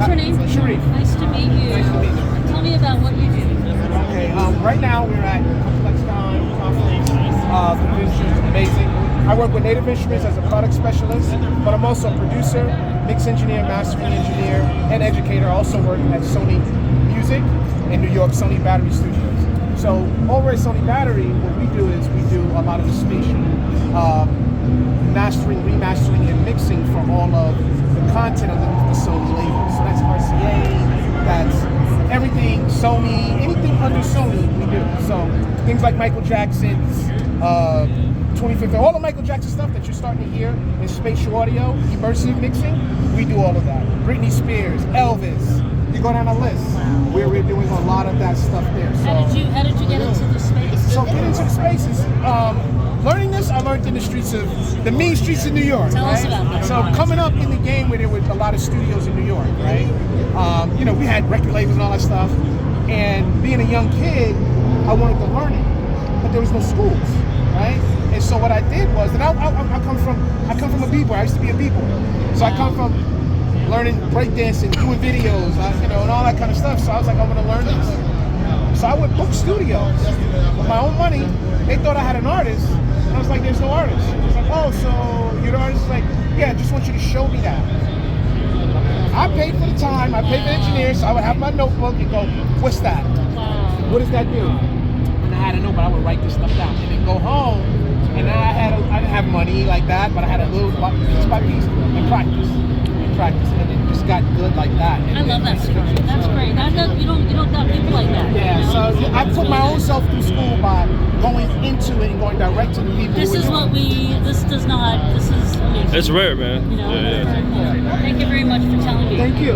What's your name? Shareef. Nice to meet you. Nice to meet you. Tell me about what you do. Okay, right now we're at ComplexCon conference. The industry is amazing. I work with Native Instruments as a product specialist, but I'm also a producer, mix engineer, mastering engineer, and educator. I also work at Sony Music in New York, Sony Battery Studios. So over at Sony Battery, what we do is we do a lot of the spatial mastering, remastering, and mixing for all of the content underneath the Sony label. So that's RCA, that's everything Sony, anything under Sony we do. So things like Michael Jackson's 25th, all the Michael Jackson stuff that you're starting to hear in spatial audio, immersive mixing, we do all of that. Britney Spears, Elvis, you go down the list where we're doing a lot of that stuff there. So, How did you get into the space? So get into the spaces. Learning this, I learned in the streets of the mean streets of New York. Tell us about that. So coming up in the game where there were a lot of studios in New York, right? You know, we had record labels and all that stuff. And being a young kid, I wanted to learn it, but there was no schools, right? And so what I did was, and I come from a b-boy. I used to be a b-boy. So I come from learning breakdancing, doing videos, you know, and all that kind of stuff. So I was like, I'm gonna learn this. So I would book studios with my own money. They thought I had an artist, and I was like, there's no artist. It's like, oh, so you're the artist? Like, yeah, I just want you to show me that. I paid for the time, I paid for the engineer, so I would have my notebook and go, what's that? What does that do? And I had a note, but I would write this stuff down and then go home. And then I didn't have money like that, but I had a little piece by piece and practice, and it just got good like that. And I love that story. That's great. You don't got people like that. Yeah, so I put my own self through school by going into it and going direct to the people. This is amazing. It's rare, man. You know, yeah. Thank you very much for telling me. Thank you.